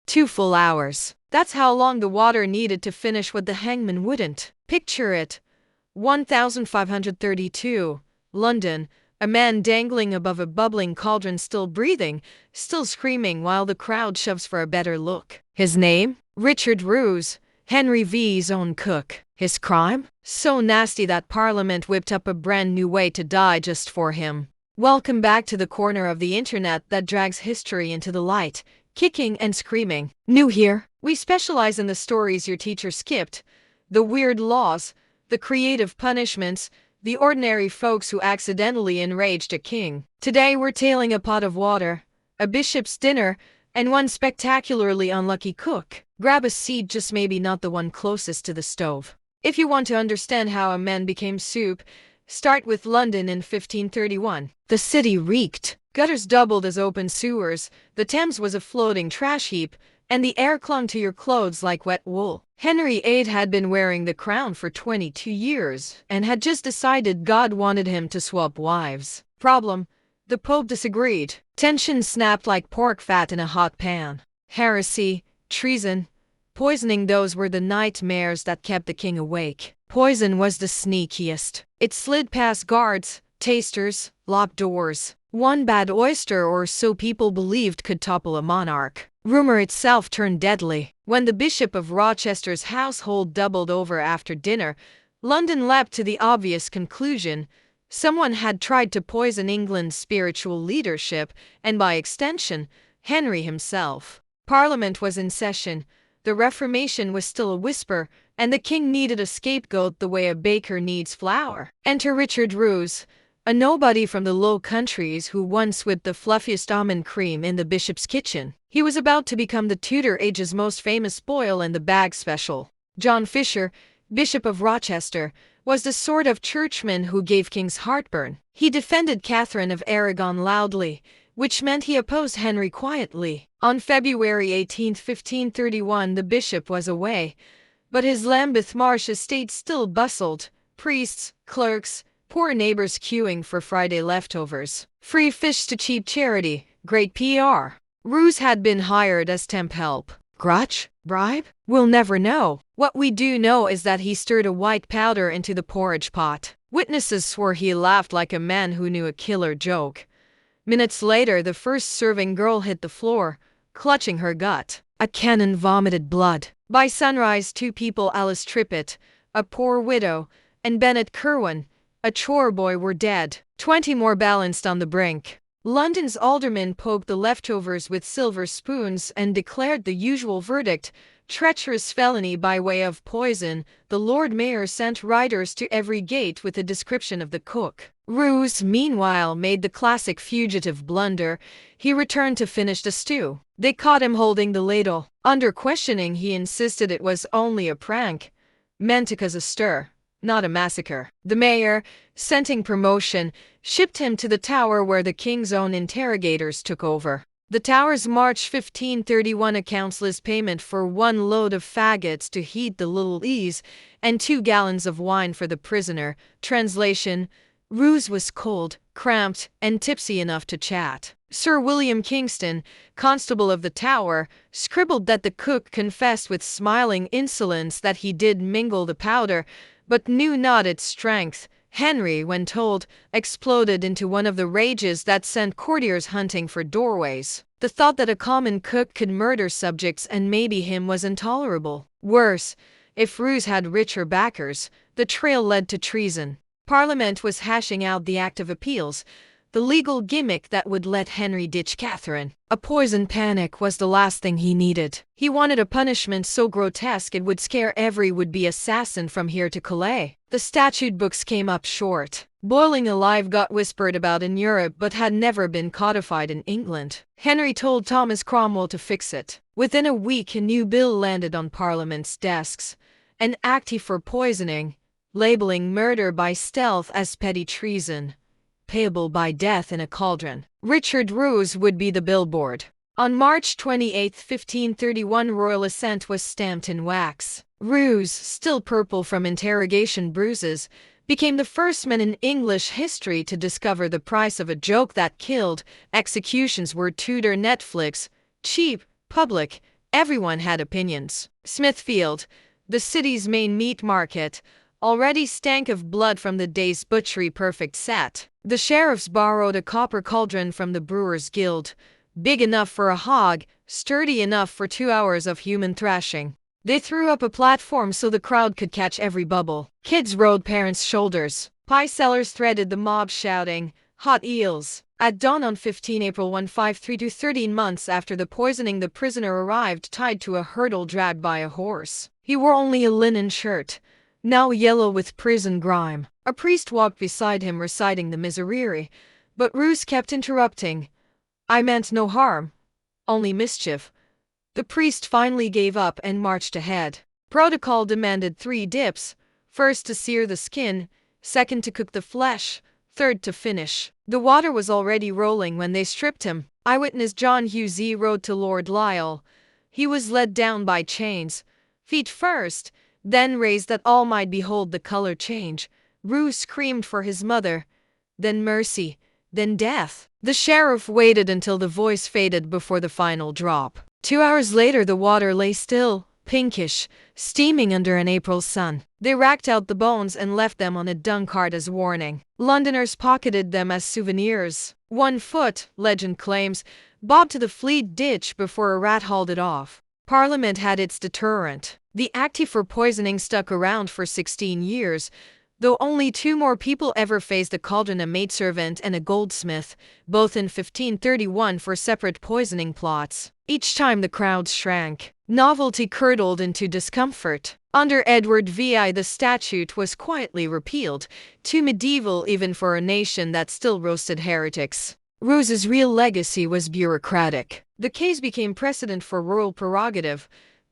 2 full hours. That's how long the water needed to finish what the hangman wouldn't. Picture it. 1532, London. A man dangling above a bubbling cauldron, still breathing, still screaming while the crowd shoves for a better look. His name? Richard Roose, Henry VIII's own cook. His crime? So nasty that Parliament whipped up a brand new way to die just for him. Welcome back to the corner of the internet that drags history into the light, kicking and screaming. New here? We specialize in the stories your teacher skipped, the weird laws, the creative punishments, the ordinary folks who accidentally enraged a king. Today we're tailing a pot of water, a bishop's dinner, and one spectacularly unlucky cook. Grab a seat, just maybe not the one closest to the stove. If you want to understand how a man became soup, start with London in 1531. The city reeked. Gutters doubled as open sewers, the Thames was a floating trash heap, and the air clung to your clothes like wet wool. Henry VIII had been wearing the crown for 22 years and had just decided God wanted him to swap wives. Problem: the Pope disagreed. Tension snapped like pork fat in a hot pan. Heresy, treason, poisoning, those were the nightmares that kept the king awake. Poison was the sneakiest. It slid past guards, tasters, locked doors. One bad oyster or so people believed could topple a monarch. Rumor itself turned deadly. When the Bishop of Rochester's household doubled over after dinner, London leapt to the obvious conclusion: someone had tried to poison England's spiritual leadership, and by extension, Henry himself. Parliament was in session. The Reformation was still a whisper, and the king needed a scapegoat the way a baker needs flour. Enter Richard Roose, a nobody from the Low Countries who once whipped the fluffiest almond cream in the bishop's kitchen. He was about to become the Tudor age's most famous spoil-in-the-bag special. John Fisher, Bishop of Rochester, was the sort of churchman who gave kings heartburn. He defended Catherine of Aragon loudly, which meant he opposed Henry quietly. On February 18, 1531, the bishop was away, but his Lambeth Marsh estate still bustled. Priests, clerks, poor neighbors queuing for Friday leftovers. Free fish to cheap charity. Great PR. Roose had been hired as temp help. Grudge? Bribe? We'll never know. What we do know is that he stirred a white powder into the porridge pot. Witnesses swore he laughed like a man who knew a killer joke. Minutes later, the first serving girl hit the floor, clutching her gut. A cannon vomited blood. By sunrise, 2 people, Alice Trippitt, a poor widow, and Bennett Kerwin, a chore boy, were dead. 20 more balanced on the brink. London's aldermen poked the leftovers with silver spoons and declared the usual verdict: treacherous felony by way of poison. The Lord Mayor sent riders to every gate with a description of the cook. Roose, meanwhile, made the classic fugitive blunder. He returned to finish the stew. They caught him holding the ladle. Under questioning, he insisted it was only a prank, meant to cause a stir, not a massacre. The mayor, scenting promotion, shipped him to the Tower, where the king's own interrogators took over. The Tower's March 1531 accounts list payment for 1 load of faggots to heat the little ease and 2 gallons of wine for the prisoner. Translation: Roose was cold, cramped, and tipsy enough to chat. Sir William Kingston, constable of the Tower, scribbled that the cook confessed with smiling insolence that he did mingle the powder, but knew not its strength. Henry, when told, exploded into one of the rages that sent courtiers hunting for doorways. The thought that a common cook could murder subjects and maybe him was intolerable. Worse, if Roose had richer backers, the trail led to treason. Parliament was hashing out the Act of Appeals, the legal gimmick that would let Henry ditch Catherine. A poison panic was the last thing he needed. He wanted a punishment so grotesque it would scare every would-be assassin from here to Calais. The statute books came up short. Boiling alive got whispered about in Europe but had never been codified in England. Henry told Thomas Cromwell to fix it. Within a week, a new bill landed on Parliament's desks, an act for poisoning, labeling murder by stealth as petty treason, payable by death in a cauldron. Richard Roose would be the billboard. On March 28, 1531, royal assent was stamped in wax. Roose, still purple from interrogation bruises, became the first man in English history to discover the price of a joke that killed. Executions were Tudor Netflix, cheap, public, Everyone had opinions. Smithfield, the city's main meat market, already stank of blood from the day's butchery perfect set. The sheriffs borrowed a copper cauldron from the Brewers' Guild, big enough for a hog, sturdy enough for 2 hours of human thrashing. They threw up a platform so the crowd could catch every bubble. Kids rode parents' shoulders. Pie sellers threaded the mob shouting, "Hot eels!" At dawn on 15 April 1532, 13 months after the poisoning, the prisoner arrived tied to a hurdle dragged by a horse. He wore only a linen shirt, now yellow with prison grime. A priest walked beside him reciting the Miserere, but Roose kept interrupting. "I meant no harm, only mischief." The priest finally gave up and marched ahead. Protocol demanded 3 dips, first to sear the skin, second to cook the flesh, third to finish. The water was already rolling when they stripped him. Eyewitness John Hughes wrote to Lord Lisle. He was led down by chains, feet first, then raised that all might behold the color change. Roose screamed for his mother, then mercy, then death. The sheriff waited until the voice faded before the final drop. 2 hours later the water lay still, pinkish, steaming under an April sun. They racked out the bones and left them on a dung cart as warning. Londoners pocketed them as souvenirs. 1 foot, legend claims, bobbed to the Fleet ditch before a rat hauled it off. Parliament had its deterrent. The Acti for poisoning stuck around for 16 years, though only 2 more people ever faced a cauldron, a maidservant and a goldsmith, both in 1531 for separate poisoning plots. Each time the crowds shrank. Novelty curdled into discomfort. Under Edward VI the statute was quietly repealed, too medieval even for a nation that still roasted heretics. Roose's real legacy was bureaucratic. The case became precedent for royal prerogative.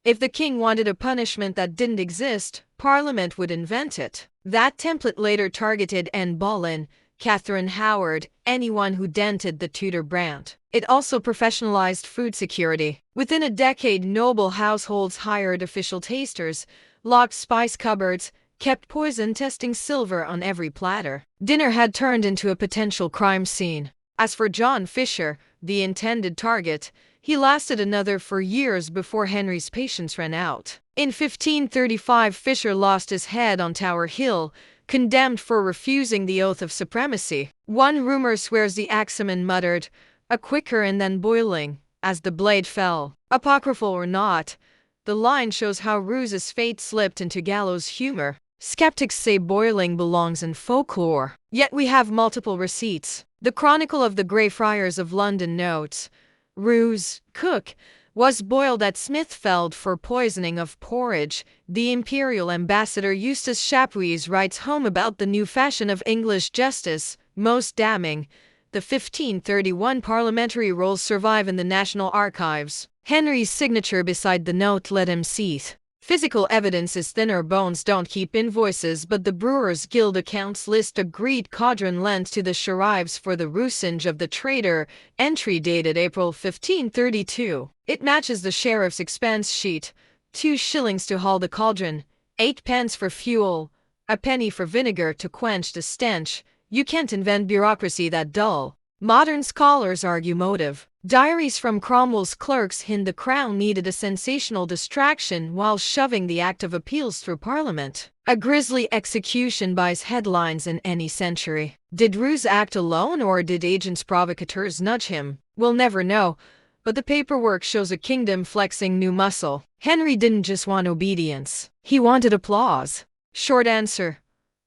If the king wanted a punishment that didn't exist, Parliament would invent it. That template later targeted Anne Boleyn, Catherine Howard, anyone who dented the Tudor brand. It also professionalized food security. Within a decade, noble households hired official tasters, locked spice cupboards, kept poison testing silver on every platter. Dinner had turned into a potential crime scene. As for John Fisher, the intended target, he lasted another 4 years before Henry's patience ran out. In 1535, Fisher lost his head on Tower Hill, condemned for refusing the oath of supremacy. One rumor swears the axeman muttered, "A quicker and then boiling," as the blade fell. Apocryphal or not, the line shows how Roose's fate slipped into gallows humor. Skeptics say boiling belongs in folklore. Yet we have multiple receipts. The Chronicle of the Grey Friars of London notes, Roose, cook, was boiled at Smithfield for poisoning of porridge. The imperial ambassador Eustace Chapuis writes home about the new fashion of English justice, most damning. The 1531 parliamentary rolls survive in the National Archives. Henry's signature beside the note let him seethe. Physical evidence is thinner. Bones don't keep invoices, but the Brewers' Guild accounts list agreed cauldron lent to the sheriffs for the roosage of the traitor, entry dated April 1532. It matches the sheriff's expense sheet: 2 shillings to haul the cauldron, 8 pence for fuel, a penny for vinegar to quench the stench. You can't invent bureaucracy that dull. Modern scholars argue motive. Diaries from Cromwell's clerks hint the crown needed a sensational distraction while shoving the Act of Appeals through Parliament. A grisly execution buys headlines in any century. Did Roose act alone, or did agents provocateurs nudge him? We'll never know, but the paperwork shows a kingdom flexing new muscle. Henry didn't just want obedience. He wanted applause. Short answer: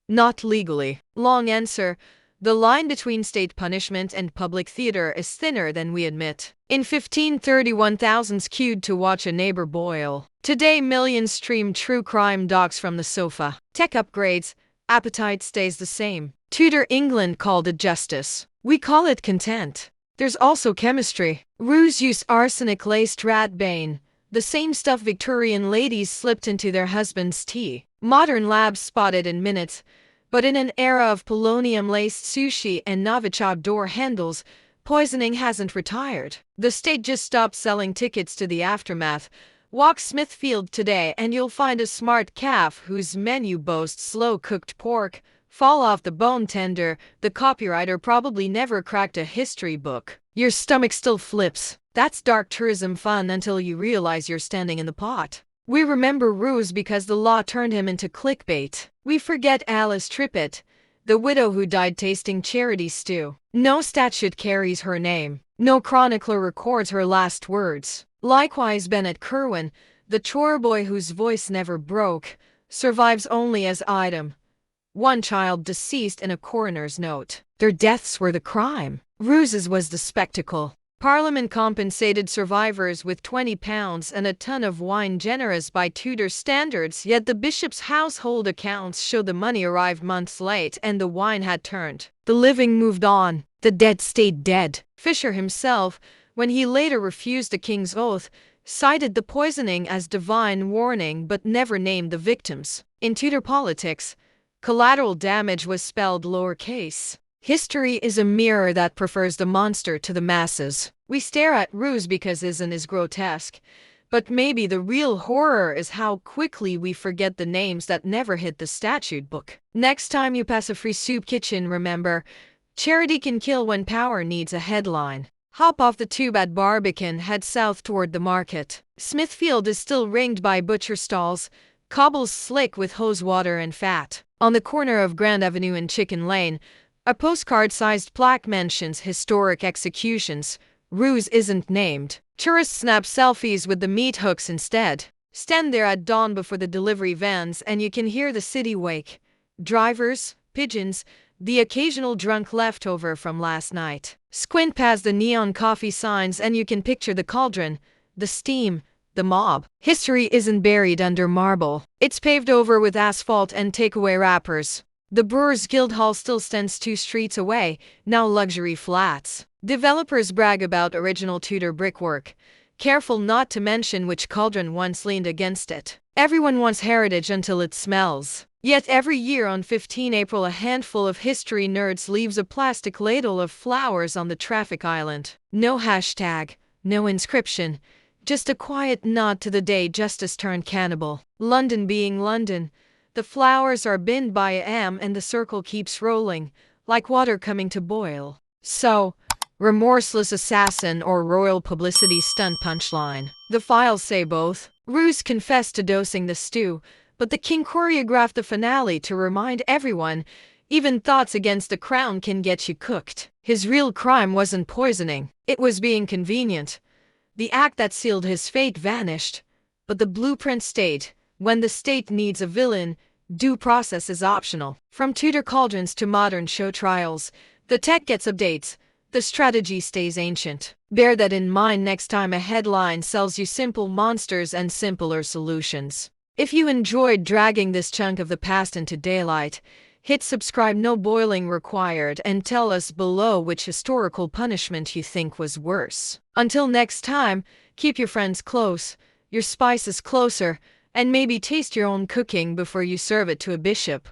not legally. Long answer: the line between state punishment and public theater is thinner than we admit. In 1531, thousands queued to watch a neighbor boil. Today, millions stream true crime docs from the sofa. Tech upgrades, appetite stays the same. Tudor England called it justice. We call it content. There's also chemistry. Roose used arsenic-laced ratbane, the same stuff Victorian ladies slipped into their husbands' tea. Modern labs spot it in minutes. But in an era of polonium-laced sushi and Novichok door handles, poisoning hasn't retired. The state just stopped selling tickets to the aftermath. Walk Smithfield today and you'll find a smart calf whose menu boasts slow-cooked pork, fall off the bone tender. The copywriter probably never cracked a history book. Your stomach still flips. That's dark tourism fun until you realize you're standing in the pot. We remember Roose because the law turned him into clickbait. We forget Alice Trippitt, the widow who died tasting charity stew. No statute carries her name. No chronicler records her last words. Likewise Bennett Kerwin, the chore boy whose voice never broke, survives only as item. One child deceased in a coroner's note. Their deaths were the crime. Roose's was the spectacle. Parliament compensated survivors with £20 and a ton of wine, generous by Tudor standards, yet the bishop's household accounts show the money arrived months late and the wine had turned. The living moved on. The dead stayed dead. Fisher himself, when he later refused the king's oath, cited the poisoning as divine warning but never named the victims. In Tudor politics, collateral damage was spelled lowercase. History is a mirror that prefers the monster to the masses. We stare at Roose because isn't is grotesque, but maybe the real horror is how quickly we forget the names that never hit the statute book. Next time you pass a free soup kitchen, remember, charity can kill when power needs a headline. Hop off the tube at Barbican, head south toward the market. Smithfield is still ringed by butcher stalls, cobbles slick with hose water and fat. On the corner of Grand Avenue and Chicken Lane, a postcard-sized plaque mentions historic executions. Roose isn't named. Tourists snap selfies with the meat hooks instead. Stand there at dawn before the delivery vans and you can hear the city wake. Drivers, pigeons, the occasional drunk leftover from last night. Squint past the neon coffee signs and you can picture the cauldron, the steam, the mob. History isn't buried under marble. It's paved over with asphalt and takeaway wrappers. The Brewers Guildhall still stands 2 streets away, now luxury flats. Developers brag about original Tudor brickwork, careful not to mention which cauldron once leaned against it. Everyone wants heritage until it smells. Yet every year on 15 April a handful of history nerds leaves a plastic ladle of flowers on the traffic island. No hashtag, no inscription, just a quiet nod to the day justice turned cannibal. London being London, the flowers are binned by AM and the circle keeps rolling, like water coming to boil. So, remorseless assassin or royal publicity stunt punchline. The files say both. Roose confessed to dosing the stew, but the king choreographed the finale to remind everyone, even thoughts against the crown can get you cooked. His real crime wasn't poisoning, it was being convenient. The act that sealed his fate vanished, but the blueprint stayed. When the state needs a villain, due process is optional. From Tudor cauldrons to modern show trials, the tech gets updates, the strategy stays ancient. Bear that in mind next time a headline sells you simple monsters and simpler solutions. If you enjoyed dragging this chunk of the past into daylight, hit subscribe, no boiling required, and tell us below which historical punishment you think was worse. Until next time, keep your friends close, your spices closer, and maybe taste your own cooking before you serve it to a bishop.